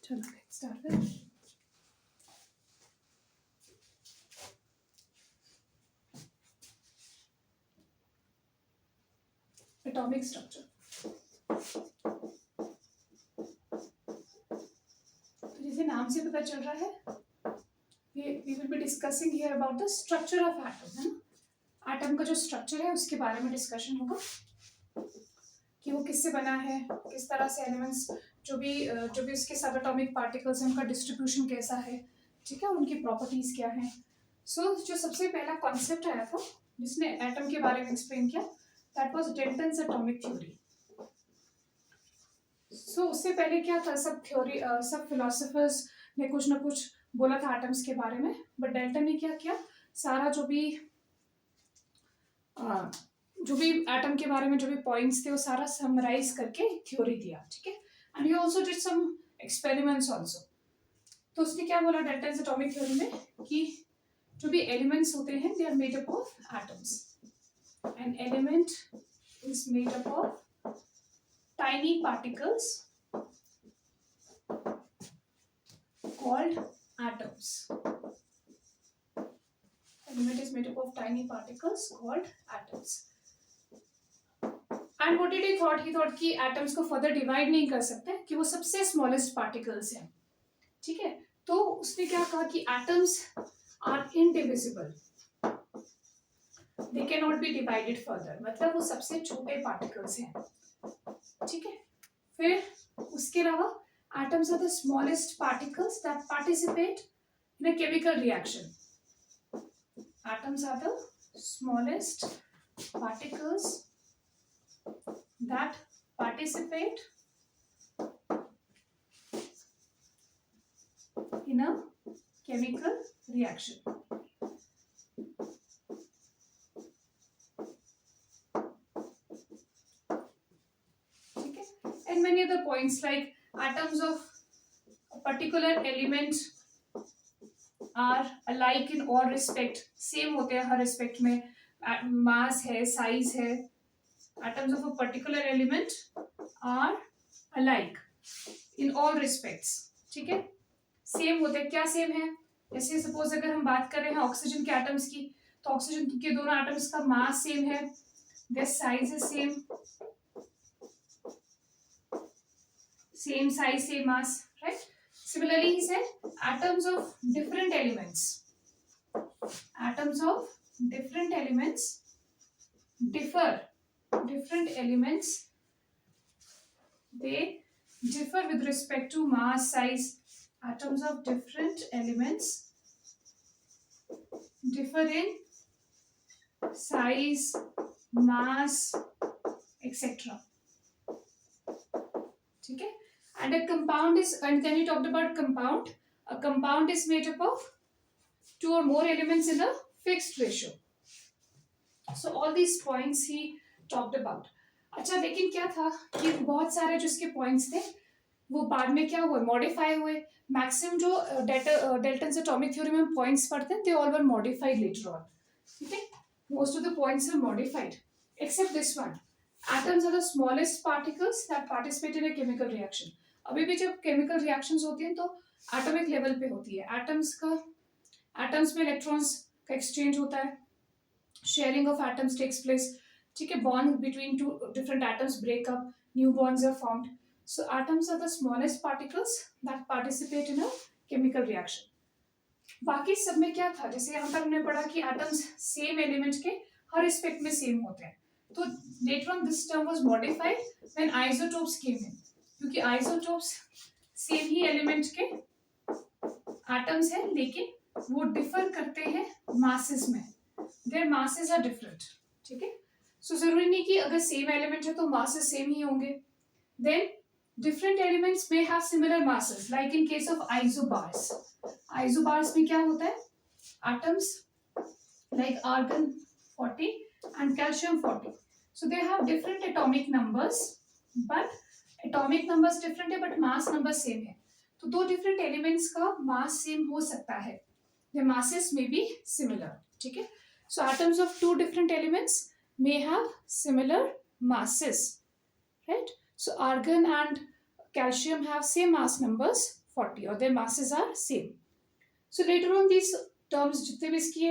चलो let's start with atomic structure. तो जैसे नाम से पता चल रहा है we will be discussing here about the structure of atom, है ना. एटम का जो स्ट्रक्चर है उसके बारे में डिस्कशन होगा कि वो किससे बना है, किस तरह से एलिमेंट्स जो भी उसके सब एटॉमिक पार्टिकल्स हैं उनका डिस्ट्रीब्यूशन कैसा है, ठीक है, उनकी प्रॉपर्टीज क्या हैं. सो जो सबसे पहला कॉन्सेप्ट आया था जिसने एटम के बारे में एक्सप्लेन किया, that was Dalton's atomic theory. So उससे पहले क्या था, सब फिलोसोफर्स ने कुछ ना कुछ बोला था एटम्स के बारे में, बट डेल्टन ने क्या किया, सारा जो भी एटम के बारे में जो भी पॉइंट्स थे वो सारा समराइज करके थ्योरी दिया, ठीक है. And he also did some experiments also. तो उसने क्या बोला डेल्टन्स एटॉमिक थ्योरी में कि जो भी एलिमेंट्स होते हैं they are made up of atoms. An element is made up of tiny particles called atoms. Element is made up of tiny particles called atoms. And what did he thought? He thought कि atoms को further divide नहीं कर सकते कि वो सबसे smallest particles हैं, ठीक है. तो उसने क्या कहा कि atoms are indivisible. They cannot be divided further. मतलब वो सबसे छोटे particles हैं, ठीक है. फिर उसके अलावा atoms are the smallest particles that participate in a chemical reaction. Atoms are the smallest particles that participate in a chemical reaction. And many other points like atoms of a particular element are alike in all respect. Same होते हैं हर respect में. Mass है, size है. Atoms of a particular element are alike in all respects. ठीक है? Same होते हैं. क्या same है? जैसे suppose अगर हम बात कर रहे हैं ऑक्सीजन के atoms की, तो ऑक्सीजन के दोनों atoms का mass same है. Their size is same. Same size, same mass, right? Similarly, he said atoms of different elements. Atoms of different elements differ. Different elements, they differ with respect to mass, size. Atoms of different elements differ in size, mass, etc. ठीक है. And a compound is, and then he talked about compound. A compound is made up of two or more elements in a fixed ratio. So all these points he talked about. अच्छा, लेकिन क्या था कि बहुत सारे जो इसके points थे वो बाद में क्या हुए, मॉडिफाई हुए. मैक्सिमम जो डेल्टन्स एटॉमिक थ्योरी में हम पॉइंट्स पढ़ते हैं, they all were modified later on, ठीक है. Most of the points are modified except this one. Atoms are the smallest particles that participate in a chemical reaction. अभी भी जब chemical reactions होती हैं तो atomic level पे होती है. atoms में electrons का exchange होता है, sharing of atoms takes place, ठीक है. Bond between two different atoms break up, new bonds are formed. So atoms are the smallest particles that participate in a chemical reaction. बाकी सब में क्या था, जैसे यहाँ पर हमने पढ़ा कि atoms same element के हर aspect में same होते हैं. तो later on this term was modified when isotopes came in, क्योंकि isotopes same ही element के atoms हैं लेकिन वो differ करते हैं masses में. Their masses are different, ठीक है. So जरूरी नहीं कि अगर same element है तो masses same ही होंगे. Then different elements may have similar masses, like in case of isobars. Isobars में क्या होता है, atoms like argon 40 and calcium 40. So they have different atomic numbers, but atomic numbers different है, but mass number same है. तो दो different elements का mass same हो सकता है. Their masses may be similar, ठीक है. So atoms of two different elements may have similar masses, right? So argon and calcium have same mass numbers 40 or their masses are same. So later on these terms जितने भी इसकी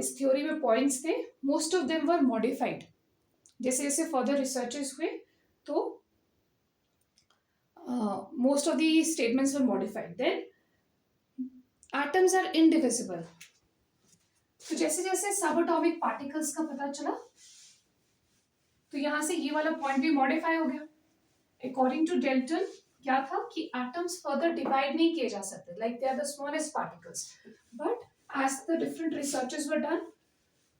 इस theory में points थे, most of them were modified. जैसे जैसे further researches हुए तो most of the statements were modified. Then atoms are indivisible. तो जैसे जैसे सब एटॉमिक पार्टिकल्स का पता चला तो यहां से ये वाला पॉइंट भी मॉडिफाई हो गया. अकॉर्डिंग टू डेल्टन क्या था कि एटम्स फर्दर डिवाइड नहीं किए जा सकते, like they are the smallest particles. But as the different researches were done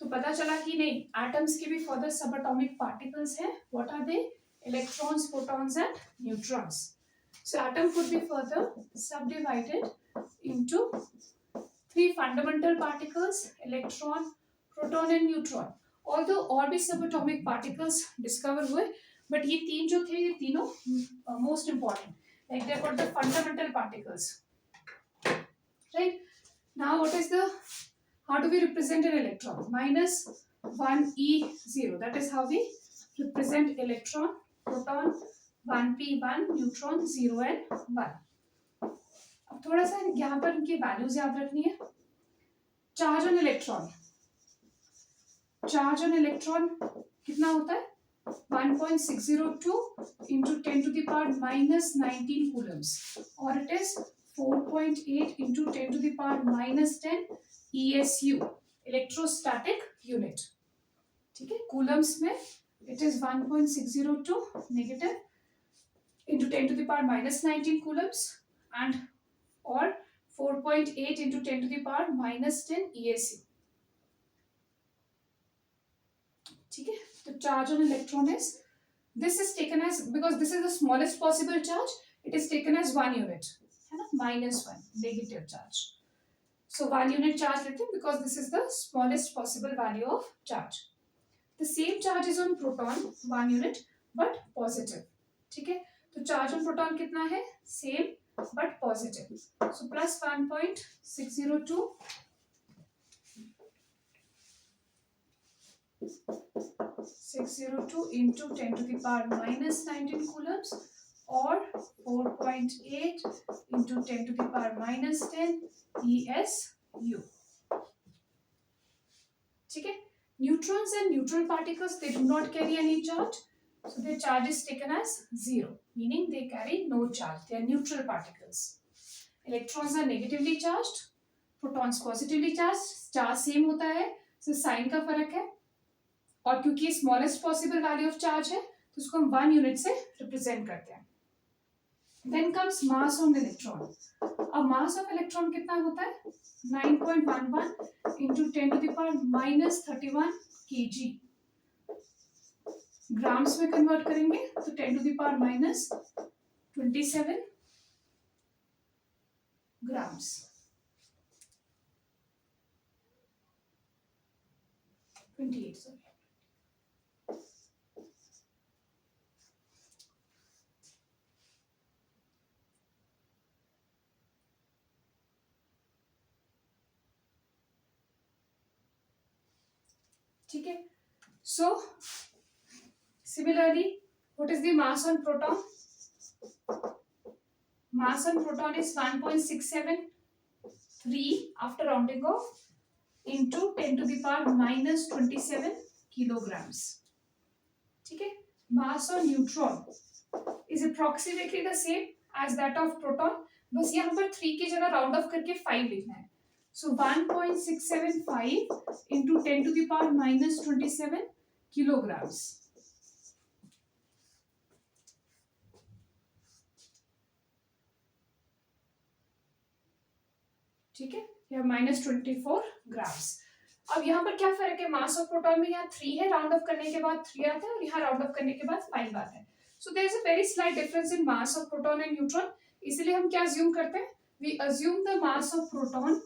तो पता चला कि नहीं, एटम्स के भी फर्दर सब एटॉमिक पार्टिकल्स हैं. What are they? Electrons, protons and neutrons. So atom could be further subdivided into 3 fundamental particles: electron, proton and neutron. Although और भी सब एटॉमिक पार्टिकल्स डिस्कवर हुए, बट ये तीन जो थे ये तीनों most important, like they are called the fundamental particles. Right now what is the, how do we represent an electron? -1e0. That is how we represent electron, proton 1p1, neutron 0 and 1. अब थोड़ा सा यहाँ पर इनकी values याद रखनी है. Charge on electron, charge on electron कितना होता है? 1.602 into 10 to the power minus 19 coulombs, or it is 4.8 into 10 to the power minus 10 ESU, electrostatic unit. ठीक है, coulombs में it is 1.602 negative into 10 to the power minus 19 coulombs and or 4.8 into 10 to the power minus 10 ESU. ठीक है, तो charge on electron is, this is taken as, because this is the smallest possible charge, it is taken as 1 unit, है ना, -1 negative charge. So 1 unit charge लेते हैं because this is the smallest possible value of charge. The same charge is on proton 1 unit but positive. ठीक है, तो charge on proton कितना है? Same but positive. So plus 1.602 602 into 10 to the power minus 19 coulombs or 4.8 into 10 to the power minus 10 ESU. ठीक है, neutrons and neutral particles, they do not carry any charge, so their charge is taken as 0, meaning they carry no charge, they are neutral particles. Electrons are negatively charged, protons positively charged, charge same होता है, so sign का फर्क है. और क्योंकि smallest possible value of charge है तो उसको हम 1 यूनिट से रिप्रेजेंट करते हैं. Then comes mass of electron. अब मास ऑफ इलेक्ट्रॉन कितना होता है? 9.11 into 10 to the power minus 31 kg. Grams में कन्वर्ट करेंगे तो 10 to the power minus 27 grams. 28 sorry. ठीक है, so similarly what is the mass on proton? Mass on proton is 1.673 after rounding off into 10 to the power minus 27 kilograms. ठीक है, mass on neutron is approximately the same as that of proton, बस यहाँ पर 3 की जगह round of करके 5 लिखना है. So 1.675 into 10 to the power minus 27 kilograms. ठीक है, यह -24 ग्राम्स. अब यहाँ पर क्या फर्क है? मास ऑफ प्रोटॉन में यहाँ 3 है, राउंड ऑफ करने के बाद 3 आता है, और यहाँ राउंड ऑफ करने के बाद 5 आता है. So there is a very slight difference in mass of proton and neutron. इसलिए हम क्या अज्यूम करते हैं? We assume the mass of proton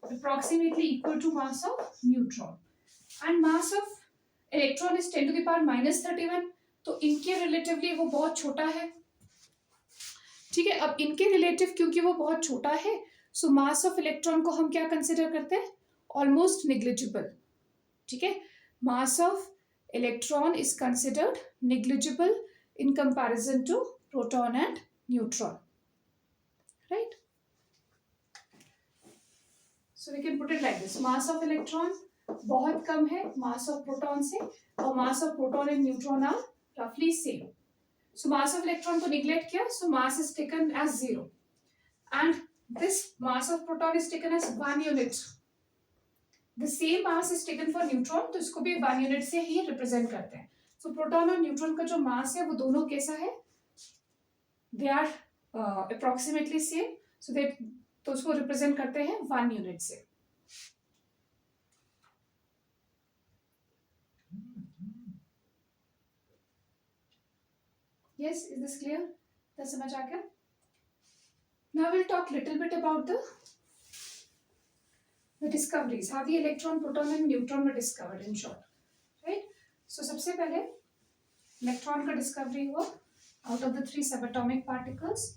approximately equal to mass of neutron and mass of electron is 10 to the power minus 31. तो इनके relatively वो बहुत छोटा है. ठीक है, अब इनके रिलेटिव क्योंकि वो बहुत छोटा है, सो मास ऑफ इलेक्ट्रॉन को हम क्या कंसिडर करते हैं? Almost negligible. ठीक है, mass of electron is considered negligible in comparison to proton and neutron, right? So we can put it like this, mass of electron बहुत कम है मास ऑफ प्रोटॉन से, और mass of proton and neutron are रफली same. So mass of electron को neglect किया, so mass is taken as 0 and this mass of proton is taken as 1 unit. The same mass is taken for neutron, तो इसको भी 1 unit से ही represent करते हैं. सो proton और न्यूट्रॉन का जो मास है वो दोनों कैसा है, दे आर अप्रोक्सीमेटली सेम, सो दे तो उसको रिप्रेजेंट करते हैं 1 यूनिट से. Yes, is this clear? तो समझ आ गया? Now we'll talk little bit about the discoveries, how the electron, proton and neutron were discovered in short, right? So सबसे पहले इलेक्ट्रॉन का डिस्कवरी हुआ out of the 3 subatomic particles.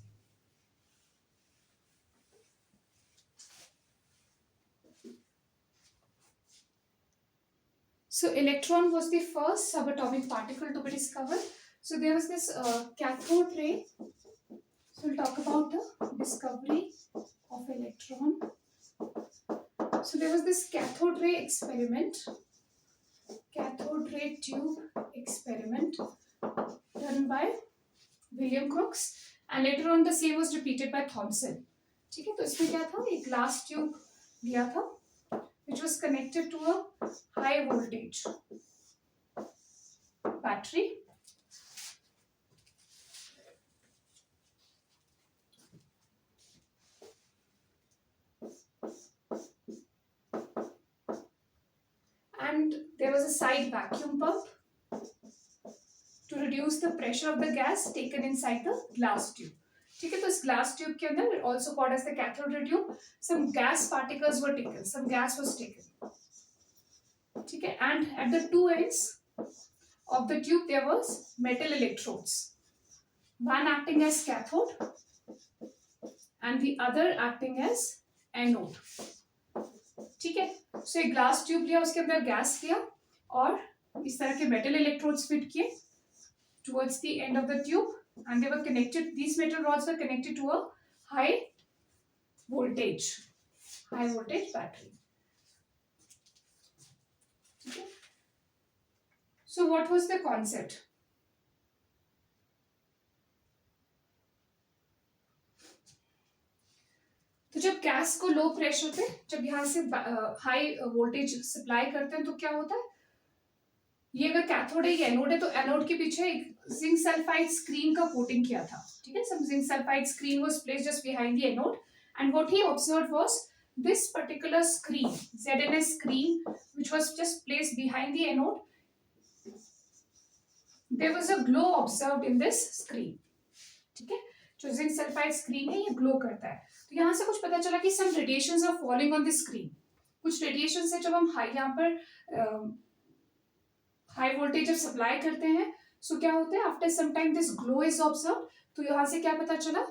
So electron was the first subatomic particle to be discovered. So there was this cathode ray. So we'll talk about the discovery of electron. So there was this cathode ray experiment, cathode ray tube experiment done by William Crookes, and later on the same was repeated by Thomson. ठीक है, तो इसमें क्या था, एक glass tube दिया था which was connected to a high voltage battery. And there was a side vacuum pump to reduce the pressure of the gas taken inside the glass tube. ठीक है, तो इस glass tube के अंदर, also called as the cathode ray tube, some gas particles were taken, some gas was taken. ठीक है, and at the two ends of the tube there was metal electrodes, one acting as cathode and the other acting as anode. ठीक है, सो एक glass tube लिया, उसके अंदर gas लिया और इस तरह के मेटल इलेक्ट्रोड्स फिट किए towards the end of the tube, and they were connected, these metal rods were connected to a high voltage battery. Okay. So what was the concept? तो जब गैस को low pressure पे, जब यहाँ से high voltage supply करते हैं तो क्या होता है, ये अगर कैथोड है, ये एनोड है, तो एनोड के पीछे एक जिंक सल्फाइड स्क्रीन का कोटिंग किया था. ठीक है, some zinc sulphide screen was placed just behind the anode, and what he observed was this particular screen, ZNS screen, which was just placed behind the anode, there was a glow observed in this screen. ठीक है, जो zinc sulphide screen है ये glow करता है. तो यहाँ से कुछ पता चला कि some radiations are falling on the screen. कुछ रेडिएशन है, जब हम हाई यहाँ पर हाई वोल्टेज जब सप्लाई करते हैं, सो क्या होता है, after some time this glow is observed. तो यहाँ से क्या पता चला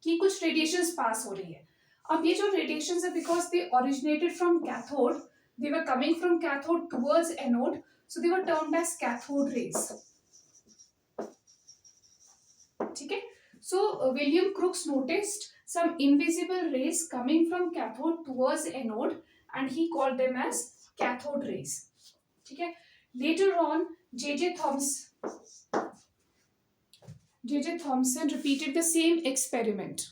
कि कुछ रेडिएशंस पास हो रही है. अब ये जो रेडिएशंस है, because they originated from cathode, they were coming from cathode towards anode, so they were termed as cathode rays. ठीक है, so William Crookes noticed some invisible rays coming from cathode towards anode, and he called them as cathode rays. ठीक है, later on J.J. Thomson repeated the same experiment.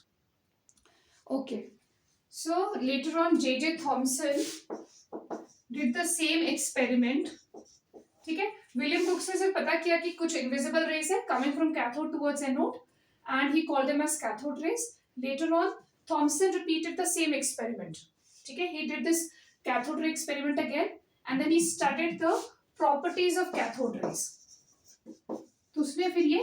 Okay, so later on J.J. Thomson did the same experiment. ठीक है, William crooks ने सिर्फ पता किया कि कुछ invisible rays है coming from cathode towards anode, and he called them as cathode rays. Later on, Thomson repeated the same experiment. ठीक है, he did this cathode ray experiment again, and then he studied the properties of cathode rays. तो उसने फिर ये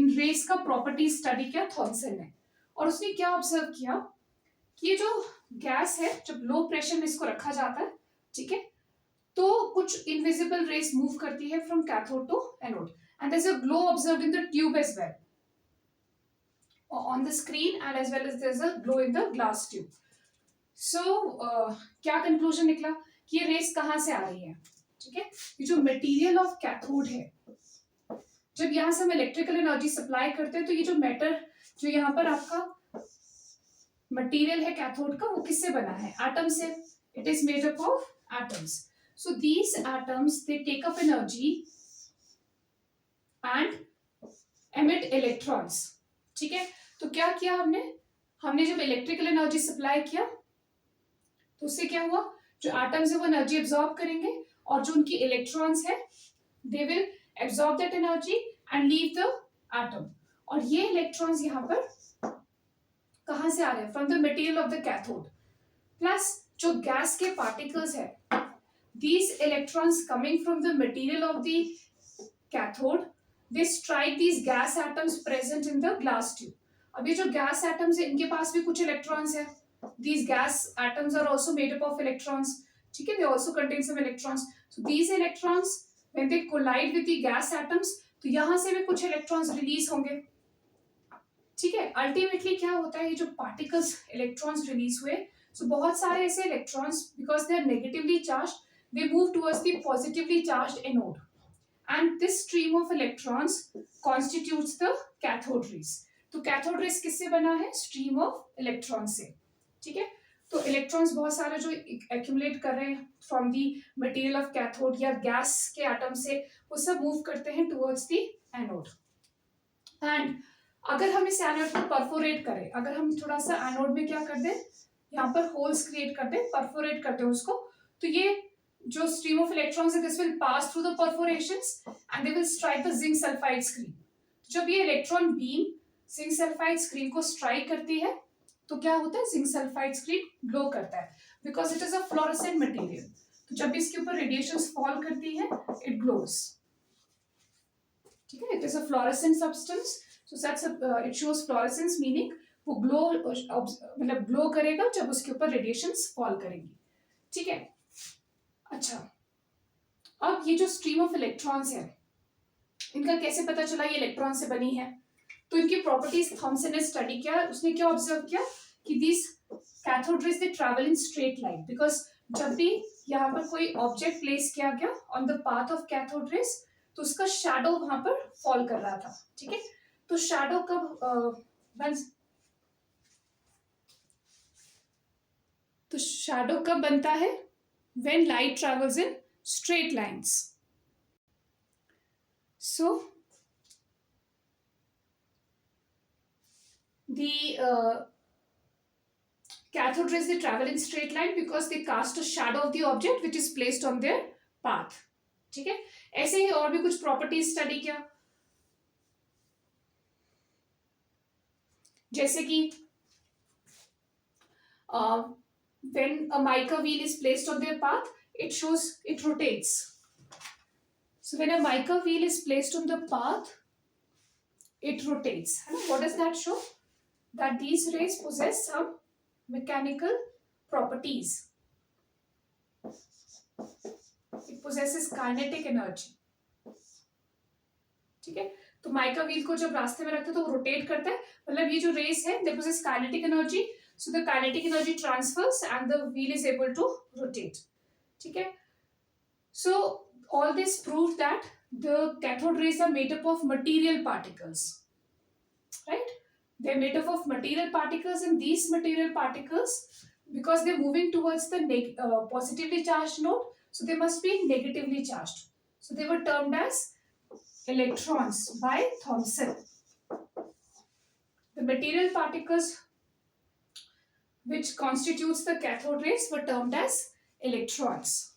in race का property study किया Thompson ने, और उसने क्या ऑब्जर्व किया कि ये जो गैस है, जब लो प्रेशर में इसको रखा जाता है, ठीक है, तो कुछ इनविजिबल रेस मूव करती है from cathode to anode, and there is a glow observed in the tube as well, on the screen, and as well as there's a glow in the glass tube. So क्या conclusion निकला कि ये race कहाँ से आ रही है. ठीक है, ये जो मटेरियल ऑफ कैथोड है, जब यहाँ से हम इलेक्ट्रिकल एनर्जी सप्लाई करते हैं, तो ये जो मैटर, जो यहाँ पर आपका मटेरियल है कैथोड का वो किससे बना है, एटम से. It is made up of atoms. So these atoms they take up energy and emit electrons. ठीक है, तो क्या किया हमने जब इलेक्ट्रिकल एनर्जी सप्लाई किया तो उससे क्या हुआ, जो एटम्स है वो एनर्जी एब्जॉर्ब करेंगे और जो उनकी इलेक्ट्रॉन्स है they will absorb that energy and leave the atom. और ये इलेक्ट्रॉन्स यहाँ पर कहां से आ रहे हैं, from the material of the cathode. Plus जो गैस के पार्टिकल्स है, these electrons coming from the material of the cathode, they strike these gas atoms present in the glass tube. अब ये जो गैस एटम्स है इनके पास भी कुछ इलेक्ट्रॉन्स है. These gas atoms are also made up of electrons. ठीक है, they also contain some electrons. So these electrons when they collide with the gas atoms, तो यहां से भी कुछ इलेक्ट्रॉन्स रिलीज होंगे. ठीक है, अल्टीमेटली क्या होता है, ये जो पार्टिकल्स इलेक्ट्रॉन्स रिलीज हुए, so बहुत सारे ऐसे electrons because they are negatively charged, they move towards the positively charged anode, and this stream of electrons constitutes the cathode rays. तो कैथोड रेस किससे बना है, स्ट्रीम ऑफ इलेक्ट्रॉन से. ठीक है, तो इलेक्ट्रॉन्स बहुत सारे जो एक्यूमुलेट कर रहे हैं from the material of cathode या गैस के एटम से, वो सब मूव करते हैं टुवर्ड्स दी एनोड. एंड अगर हम इस एनोड को परफोरेट करें, अगर हम थोड़ा सा एनोड में क्या कर दें, यहाँ पर होल्स क्रिएट कर दें, परफोरेट करते हैं उसको, तो ये जो stream of electrons है this will pass through the perforations and they will strike the zinc sulfide screen. जब ये electron beam zinc sulphide screen को स्ट्राइक करती है तो क्या होता है, जिंक सल्फाइड स्क्रीन ग्लो करता है because it is a fluorescent material. तो जब इसके ऊपर रेडिएशंस फॉल करती है इट ग्लोज. ठीक है, it is a fluorescent substance, so that's it shows fluorescence, meaning वो ग्लो मतलब ग्लो करेगा जब उसके ऊपर रेडिएशंस फॉल करेंगी. ठीक है, अच्छा, अब ये जो स्ट्रीम ऑफ इलेक्ट्रॉन्स है इनका कैसे पता चला ये इलेक्ट्रॉन से बनी है, तो इनकी प्रॉपर्टीज थॉमसन ने स्टडी किया. उसने क्या ऑब्जर्व किया कि this cathode rays they travel in straight line, because जब भी यहाँ पर कोई ऑब्जेक्ट प्लेस किया गया on the path of cathode rays तो उसका शैडो वहां पर फॉल कर रहा था. ठीक है, तो शैडो कब बनता है, when light travels in straight lines. So the cathode rays they travel in straight line because they cast a shadow of the object which is placed on their path. ठीक है, ऐसे ही और भी कुछ प्रॉपर्टीज स्टडी किया, जैसे कि when a mica wheel is placed on their path, it rotates. So when a mica wheel is placed on the path, it rotates. And what does that show? That these rays possess some mechanical properties. It possesses kinetic energy. ठीक है, तो mica wheel को जब रास्ते में रखते हैं तो वो रोटेट करता है, मतलब ये जो रेस है they possess kinetic energy. So the kinetic energy transfers and the wheel is able to rotate. ठीक है, so all this proved that the cathode rays are made up of material particles, right? They're made up of material particles, and these material particles, because they're moving towards the positively charged node, so they must be negatively charged. So they were termed as electrons by Thomson. The material particles which constitutes the cathode rays were termed as electrons.